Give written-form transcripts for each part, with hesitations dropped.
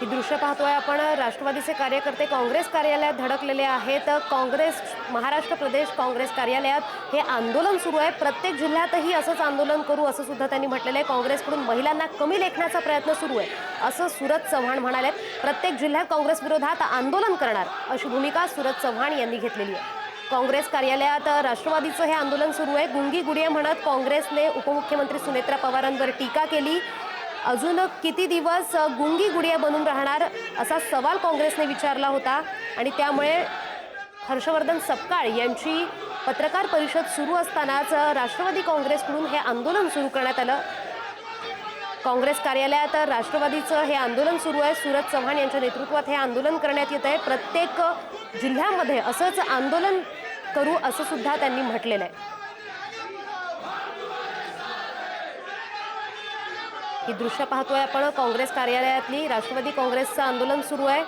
ही दृश्य पाहतोय आपण। राष्ट्रवादीचे कार्यकर्ते काँग्रेस कार्यालयात धडकलेले आहेत। काँग्रेस महाराष्ट्र प्रदेश काँग्रेस कार्यालयात हे आंदोलन सुरू आहे। प्रत्येक जिल्ह्यातही असंच आंदोलन करू असं सुद्धा त्यांनी म्हटलेलं आहे। काँग्रेसकडून महिलांना कमी लेखण्याचा प्रयत्न सुरू आहे असं सूरज चव्हाण म्हणाले। प्रत्येक जिल्ह्यात काँग्रेस विरोधात आंदोलन करणार अशी भूमिका सूरज चव्हाण यांनी घेतलेली आहे। काँग्रेस कार्यालयात राष्ट्रवादीचं हे आंदोलन सुरू आहे। गुंगी गुडिया म्हणत काँग्रेसने उपमुख्यमंत्री सुनेत्रा पवारांवर टीका केली। अजून किती दिवस गुंगी गुडिया बनून राहणार असा सवाल काँग्रेसने विचारला होता आणि त्यामुळे हर्षवर्धन सपकाळ यांची पत्रकार परिषद सुरू असतानाच राष्ट्रवादी काँग्रेसकडून हे आंदोलन सुरू करण्यात आलं। काँग्रेस कार्यालयात राष्ट्रवादीचं हे आंदोलन सुरू आहे। सूरज चव्हाण यांच्या नेतृत्वात हे आंदोलन करण्यात येत आहे। प्रत्येक जिल्ह्यामध्ये असंच आंदोलन करू असं सुद्धा त्यांनी म्हटलेलं आहे। ही दृश्य पाहतोय आपण। काँग्रेस कार्यालयातली राष्ट्रवादी काँग्रेसचं आंदोलन सुरू आहे।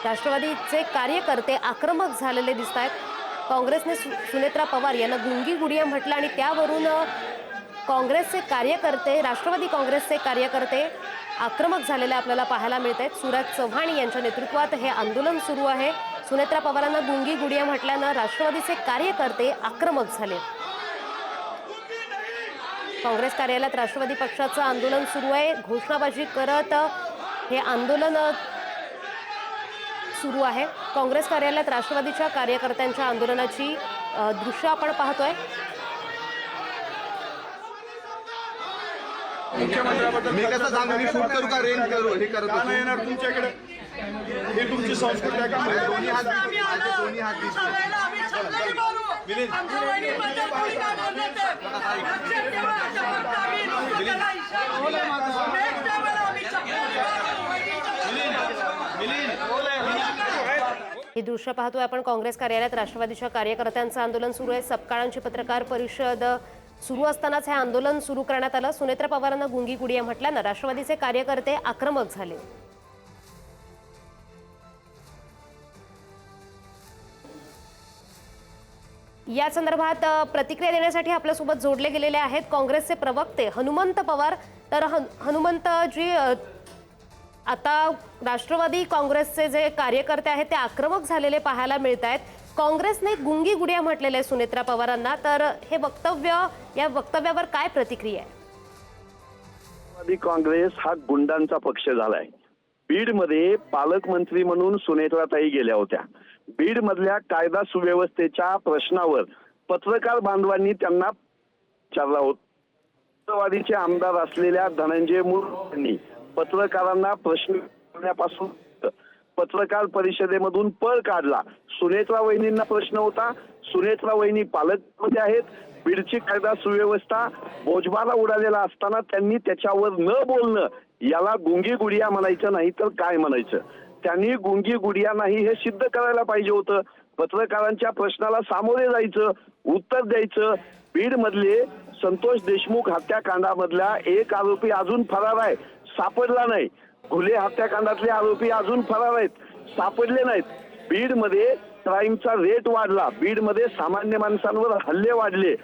राष्ट्रवादीचे कार्यकर्ते आक्रमक झालेले दिसत आहेत। काँग्रेसने सुनेत्रा पवार यांना गुंगी गुडिया म्हटलं आणि त्यावरून काँग्रेसचे कार्यकर्ते राष्ट्रवादी काँग्रेसचे कार्यकर्ते आक्रमक झालेले आपल्याला पाहायला मिळत आहेत। सूरज चव्हाण यांच्या नेतृत्वात हे आंदोलन सुरू आहे। सुनेत्रा पवारांना गुंगी गुडिया म्हटल्यानं राष्ट्रवादीचे कार्यकर्ते आक्रमक झाले। काँग्रेस कार्यालयात राष्ट्रवादी पक्षाचं आंदोलन सुरू आहे। घोषणाबाजी करत हे आंदोलन सुरू आहे। काँग्रेस कार्यालयात राष्ट्रवादीच्या कार्यकर्त्यांच्या आंदोलनाची दृश्य आपण पाहतोय। मी कसं सांगू, मी शूट करू का रेंज करू हे करत का नाही येणार तुमच्याकडे? हे तुमची संस्कृती आहे का? दोन्ही हात ही दृश्य पाहतोय आपण। काँग्रेस कार्यालयात राष्ट्रवादीच्या कार्यकर्त्यांचं आंदोलन सुरू आहे। सपकाळांची पत्रकार परिषद सुरू असतानाच हे आंदोलन सुरू करण्यात आलं। सुनेत्रा पवारांना गुंगी गुडिया म्हटल्यानं राष्ट्रवादीचे कार्यकर्ते आक्रमक झाले। या संदर्भात प्रतिक्रिया देण्यासाठी आपल्यासोबत जोडले गेलेले आहेत काँग्रेसचे प्रवक्ते हनुमंत पवार। तर हनुमंतजी, आता राष्ट्रवादी काँग्रेसचे जे कार्यकर्ते आहेत ते आक्रमक झालेले पाहायला मिळत आहेत। काँग्रेसने गुंगी गुडिया म्हटलेले आहे सुनेत्रा पवारांना, तर हे वक्तव्य, या वक्तव्यावर काय प्रतिक्रिया आहे? राष्ट्रवादी काँग्रेस हा गुंडांचा पक्ष झालाय। बीडमध्ये पालकमंत्री म्हणून सुनेत्राताई गेल्या होत्या। बीड मधल्या कायदा सुव्यवस्थेच्या प्रश्नावर पत्रकार बांधवांनी त्यांना विचारला होता। राष्ट्रवादीचे आमदार असलेल्या धनंजय मुंडे यांनी पत्रकारांना प्रश्न विचारण्यापासून पत्रकार परिषदेमधून पळ काढला। सुनेत्रा वहिनींना प्रश्न होता। सुनेत्रा वहिनी पालकमंत्री आहेत। बीडची कायदा सुव्यवस्था बोजबाला उडालेला असताना त्यांनी त्याच्यावर न बोलणं याला गुंगी गुडिया म्हणायचं नाही तर काय म्हणायचं? त्यांनी गुंगी गुडिया नाही हे सिद्ध करायला पाहिजे होतं। पत्रकारांच्या प्रश्नाला सामोरे जायचं, उत्तर द्यायचं। बीड मधले संतोष देशमुख हत्याकांडामधला एक आरोपी अजून फरार आहे, सापडला नाही। घुले हत्याकांडातले आरोपी अजून फरार आहेत, सापडले नाहीत। बीड मध्ये क्राईमचा रेट वाढला। बीड मध्ये सामान्य माणसांवर हल्ले वाढले,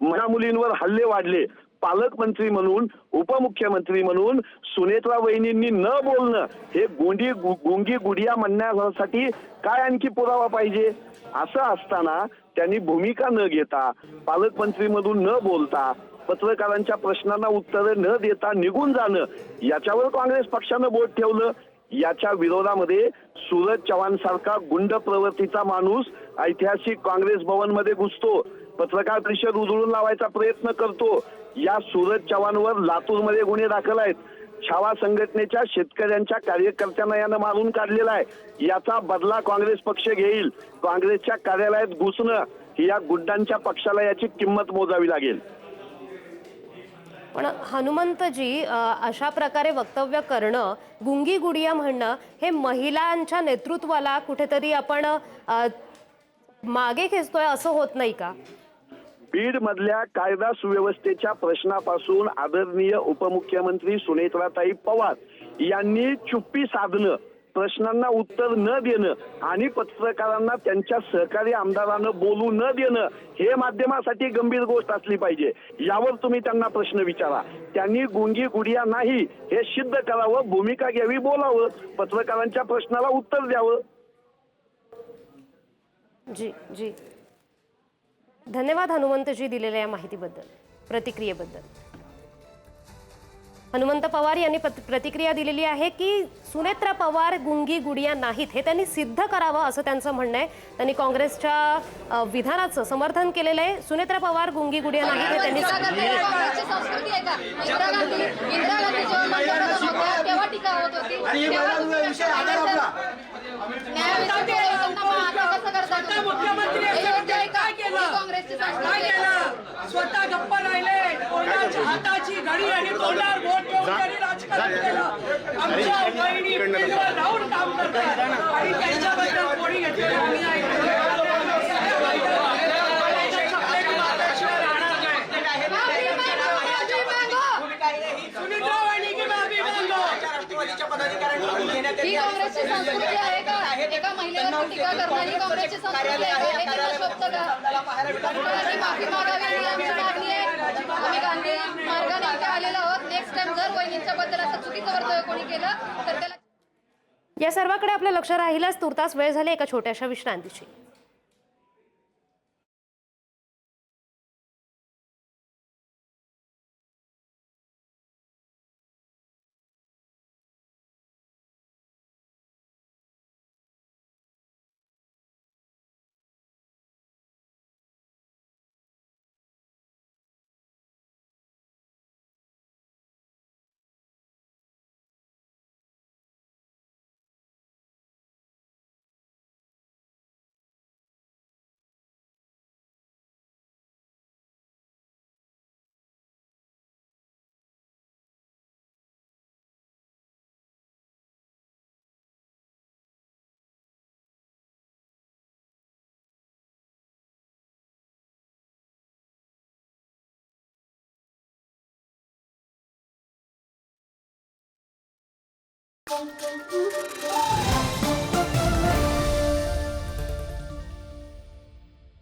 मुलींवर हल्ले वाढले। पालकमंत्री म्हणून, उपमुख्यमंत्री म्हणून सुनेत्रा वहिनींनी न बोलणं हे गुंगी गुडिया म्हणण्यासाठी काय आणखी पुरावा पाहिजे? असं असताना त्यांनी भूमिका न घेता, पालकमंत्री मधून न बोलता, पत्रकारांच्या प्रश्नांना उत्तरं न देता निघून जाणं, याच्यावर काँग्रेस पक्षानं बोट ठेवलं। याच्या विरोधामध्ये सूरज चव्हाण सारखा गुंड प्रवृत्तीचा माणूस ऐतिहासिक काँग्रेस भवन मध्ये घुसतो, पत्रकार परिषद उधळून लावायचा प्रयत्न करतो। या सूरज चव्हाणवर लातूरमध्ये गुन्हे दाखल आहेत। छावा संघटनेच्या शेतकऱ्यांच्या कार्यकर्त्यांना यानं मारून काढलेला आहे। याचा बदला काँग्रेस पक्ष घेईल। काँग्रेसच्या कार्यालयात घुसणं ही या गुंडांच्या पक्षाला याची किंमत मोजावी लागेल। पण हनुमंतजी, अशा प्रकारे वक्तव्य करणं, गुंगी गुडिया म्हणणं हे महिलांच्या नेतृत्वाला कुठेतरी आपण मागे खेचतोय असं होत नाही का? बीड मधल्या कायदा सुव्यवस्थेच्या प्रश्नापासून आदरणीय उपमुख्यमंत्री सुनेत्राताई पवार यांनी चुप्पी साधणं, प्रश्नांना उत्तर न देणं आणि पत्रकारांना त्यांच्या सहकारी आमदारांना बोलू न देणं हे माध्यमासाठी गंभीर गोष्ट असली पाहिजे. यावर तुम्ही त्यांना प्रश्न विचारा. त्यांनी गुंगी गुडिया नाही हे सिद्ध करावं, भूमिका घ्यावी, बोलावं, पत्रकारांच्या प्रश्नाला उत्तर द्यावं. जी जी धन्यवाद हनुमंतजी दिलेल्या या माहितीबद्दल, प्रतिक्रियेबद्दल. हनुमंत पवार यांनी प्रतिक्रिया दिलेली आहे की सुनेत्रा पवार गुंगी गुडिया नाहीत हे त्यांनी सिद्ध करावं असं त्यांचं म्हणणं आहे. त्यांनी काँग्रेसच्या विधानाचं समर्थन केलेलं आहे. सुनेत्रा पवार गुंगी गुडिया नाहीत हे त्यांनी काँग्रेसची संस्कृती आहे का? इंदिरा गांधी जेव्हा मंत्रिपदावर होत्या तेव्हा टीका होत होती. स्वतः गप्पा राहिले, कोणाच्या हाताची घडी आणि तोंडावर बोट ठेवून त्यांनी राजकारण केलं. आमच्या बहिणी फील्डवर राहून काम करतात आणि त्यांच्याबद्दल कोणी घेतलेला निर्णय सुनीत्रा वाहिनी की माफी मागो. ही काँग्रेसची संस्कृती आहे का? एका महिलेवर टीका करणं ही काँग्रेसची संस्कृती आहे का? हे त्यांना शोभतं का? त्यांनी माफी मागावी ही आमची मागणी आहे. आम्ही गांधी मार्गाने इथे आलेलो आहोत. नेक्स्ट टाइम जर वहिनींच्या बद्दल असं चुकीचं वर्तव्य कोणी केलं तर त्याला या सर्वाकडे आपलं लक्ष राहिलंच. तुर्तास वेळ झाली एका छोट्याशा विश्रांतीची.